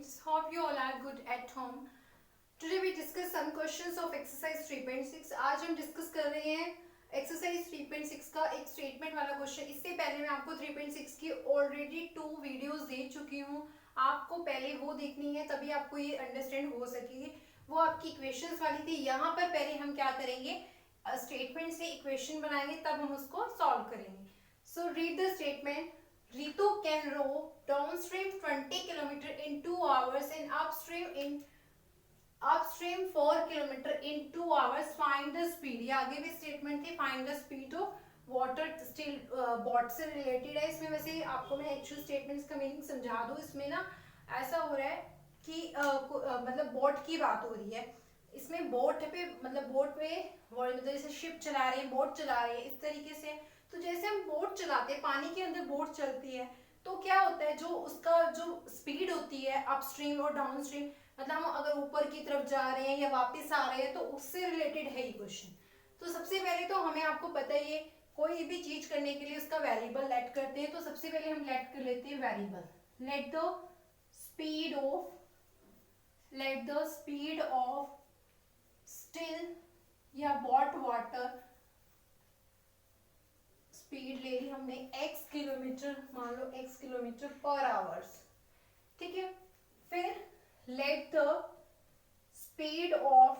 students, hope you all are good at home. Today we discuss some questions of exercise 3.6. आज हम discuss कर रहे हैं exercise 3.6 का एक स्टेटमेंट वाला क्वेश्चन। इससे पहले मैं आपको 3.6 की ऑलरेडी 2 वीडियोस दे चुकी हूँ। आपको पहले वो देखनी है, तभी आपको ये अंडरस्टैंड हो सकेगी। वो आपकी इक्वेशंस वाली थी। यहाँ पर पहले हम क्या करेंगे, स्टेटमेंट से इक्वेशन बनाएंगे, तब हम उसको सॉल्व करेंगे। So read the statement. Ritu can row downstream 20 km in 2 hours and upstream 4 km in 2 hours. Find the speed. ये आगे भी स्टेटमेंट थी, find the speed of water. Still boat से रिलेटेड है। इसमें वैसे आपको मैं एक्चुअल स्टेटमेंट्स का मीनिंग समझा दूँ। इसमें ना ऐसा हो रहा है कि मतलब बोट की बात हो रही है। इसमें बोट पे मतलब बोट पे मतलब जैसे शिप चला रहे हैं, बोट चला रहे हैं, इस तरीके से। तो जैसे हम बोट चलाते हैं, पानी के अंदर बोट चलती है, तो क्या होता है, जो उसका जो स्पीड होती है अपस्ट्रीम और डाउनस्ट्रीम, मतलब हम अगर ऊपर की तरफ जा रहे हैं या वापस आ रहे हैं, तो उससे रिलेटेड है ये क्वेश्चन। तो सबसे पहले तो हमें आपको पता है, ये कोई भी चीज करने के लिए उसका वेरिएबल लेट करते हैं। तो सबसे पहले हम लेट कर लेते हैं variable. Let the speed of still या बॉट वाटर, स्पीड ले ली हमने x किलोमीटर, मान लो x किलोमीटर पर आवर्स, ठीक है। फिर let the speed of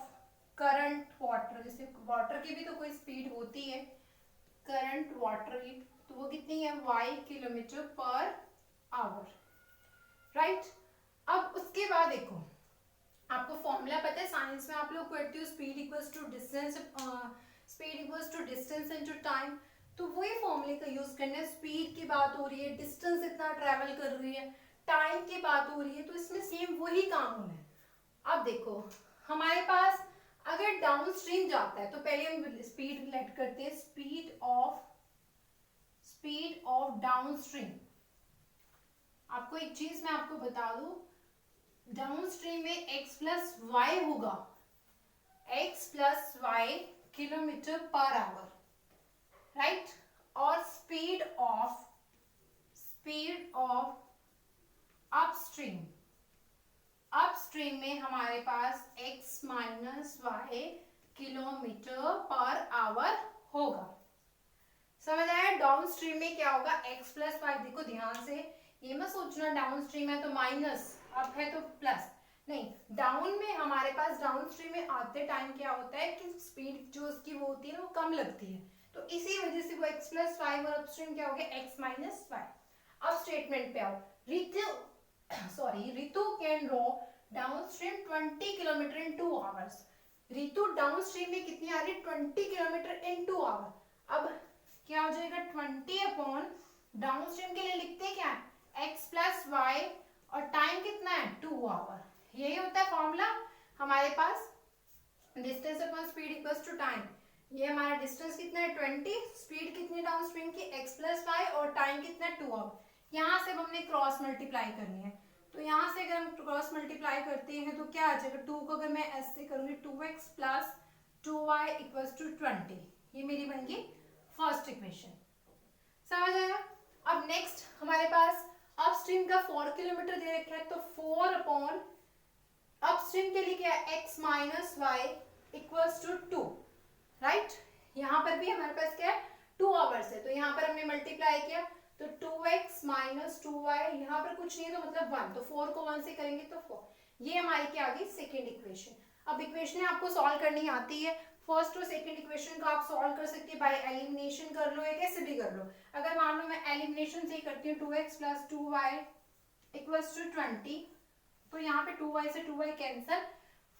current water, जैसे वाटर की भी तो कोई स्पीड होती है, करंट वाटर की, तो वो कितनी है y kilometre per hour, right. अब उसके बाद देखो, आपको फॉर्मूला पता है, साइंस में आप लोग पढ़ते हो, speed equals to distance into time. तो वही फॉर्मूले का यूज करना है। स्पीड की बात हो रही है, डिस्टेंस इतना ट्रेवल कर रही है, टाइम की बात हो रही है, तो इसमें सेम वही काम होना है। अब देखो, हमारे पास अगर डाउन स्ट्रीम जाता है, तो पहले हम स्पीड लेट करते हैं, स्पीड ऑफ डाउन स्ट्रीम। आपको एक चीज मैं आपको बता दूं, डाउन स्ट्रीम में x प्लस वाई होगा, x plus Y kilometre per hour, right. और स्पीड ऑफ अपस्ट्रीम में हमारे पास x minus Y kilometre per hour होगा। समझ आया? डाउन स्ट्रीम में क्या होगा, x प्लस वाई। देखो ध्यान से, ये मत सोचना डाउन स्ट्रीम है तो माइनस, अप है तो प्लस, नहीं। डाउन में हमारे पास डाउन स्ट्रीम में आते टाइम क्या होता है कि स्पीड जो उसकी वो होती है ना, वो कम लगती है, तो इसी वजह से वो x प्लस वाई और अपस्ट्रीम क्या हो गया, x माइनस वाई। अब स्टेटमेंट पे आओ। Ritu can row downstream 20 kilometre in 2 hours. Ritu downstream में कितनी आ रही है, 20 किलोमीटर इन 2 आवर। अब क्या हो जाएगा, 20 अपॉन डाउनस्ट्रीम के लिए लिखते हैं क्या, x प्लस वाई, और टाइम कितना है 2 आवर। यही होता है फॉर्मूला हमारे पास, distance upon speed equals to time. ये हमारा डिस्टेंस कितना है 20, स्पीड कितनी डाउनस्ट्रीम की x प्लस वाई, और टाइम कितना है 2 आवर। यहाँ से हमने क्रॉस मल्टीप्लाई करनी है, तो यहाँ से अगर हम क्रॉस मल्टीप्लाई करते हैं तो क्या आ जाएगा, 2 को अगर मैं ऐसे करूंगी, 2x plus 2y equals to 20, ये मेरी बन गई फर्स्ट इक्वेशन। समझ आया? अब नेक्स्ट हमारे पास अपस्ट्रीम का 4 किलोमीटर दे रखा है, तो 4 अपॉन अपस्ट्रीम के लिए क्या है, x minus Y equals to 2, right. यहाँ पर भी हमारे पास क्या है, 2 आवर्स है, तो यहाँ पर हमने मल्टीप्लाई किया, तो 2x माइनस 2y, यहाँ पर कुछ नहीं है तो मतलब 1, तो 4 को 1 से करेंगे तो 4। ये हमारी क्या आ गई, सेकेंड इक्वेशन। अब इक्वेशन आपको सॉल्व करनी आती है, फर्स्ट और सेकंड इक्वेशन को आप सॉल्व कर सकते हैं, बाय एलिमिनेशन कर लो या कैसे भी कर लो। अगर मान लो मैं एलिमिनेशन से ही करती हूँ, 2x plus 2y equals to 20, तो यहाँ पे 2y से 2y cancel,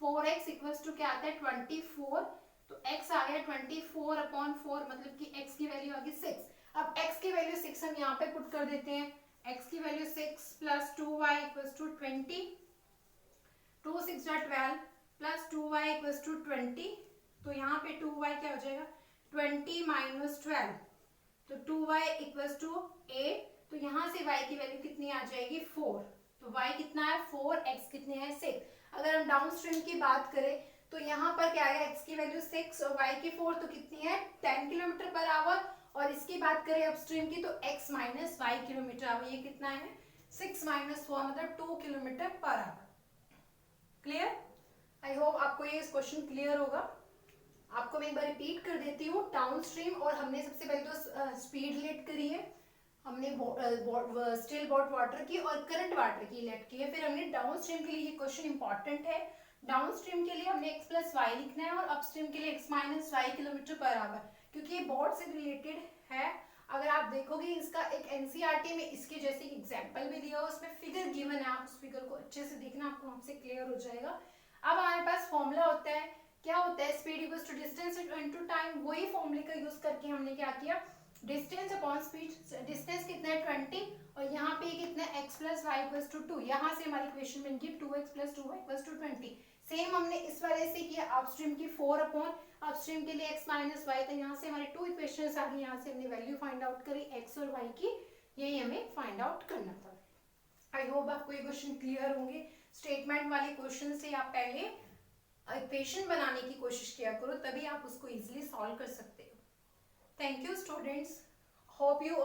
4x equals to क्या आता है 24, तो x आ गया 24 अपॉन 4, मतलब कि x की वैल्यू आ गई 6। अब x की वैल्यू 6 हम यहाँ पे पुट कर देते हैं, x की value 6 plus 2y equals to 20, 2 6 12 plus 2y equals to 20, तो यहाँ पे 2y क्या हो जाएगा, 20 माइनस 12, तो 2y इक्वल्स टू 8, तो यहाँ से y की वैल्यू कितनी आ जाएगी 4, तो y कितना है 4, x कितने हैं 6। अगर हम डाउन स्ट्रीम की बात करें तो यहाँ पर क्या है, x की वैल्यू 6 और y की 4, तो कितनी है 10 किलोमीटर पर आवर, और इसकी बात करें अपस्ट्रीम की तो x minus Y kilometre hour, ये कितना है 6 माइनस 4 मतलब 2 kilometre per our. Clear? I hope आपको ये क्वेश्चन क्लियर होगा। आपको मैं एक बार रिपीट कर देती हूँ। डाउन स्ट्रीम, और हमने सबसे पहले तो स्पीड रिलेट करी है, हमने स्टिल बॉट वाटर की और करंट वाटर की रिलेट की है। फिर हमने डाउन स्ट्रीम के लिए, ये क्वेश्चन इंपॉर्टेंट है, डाउन स्ट्रीम के लिए हमने x प्लस वाई लिखना है और अप स्ट्रीम के लिए x minus Y kilometre per hour, क्योंकि ये बोर्ड से रिलेटेड है। अगर आप देखोगे इसका एक एनसीईआरटी में इसके जैसे एग्जांपल भी दिया हो, उसमें फिगर गिवन है, आप उस फिगर को अच्छे से देखना, आपको हमसे क्लियर हो जाएगा। अब हमारे पास फॉर्मूला होता है, क्या होता है, speed equals to distance into time. वही फॉर्मूले का यूज करके हमने क्या किया, डिस्टेंस अपॉन स्पीड। डिस्टेंस कितना है 20 और यहाँ पे कितना है x plus Y equals to 2। यहाँ से हमारी इक्वेशन बन गई 2x plus 2y equals to 20। Same हमने इस वाले से किया अपस्ट्रीम की 4 अपॉन अपस्ट्रीम के लिए x माइनस वाई, तो यहाँ से हमारी 2 इक्वेशंस आ गई। यहाँ से हमने वैल्यू फाइंड आउट करी x और y की, यही हमें फाइंड आउट करना था। आई होप आपको ये क्वेश्चन क्लियर होंगे। स्टेटमेंट वाले क्वेश्चन से आप पहले इक्वेशन बनाने की कोशिश किया करो, तभी आप उसको इजीली सॉल्व कर सकते हो। Thank you students, hope you,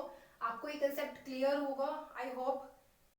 आपको ये कंसेप्ट क्लियर होगा। I hope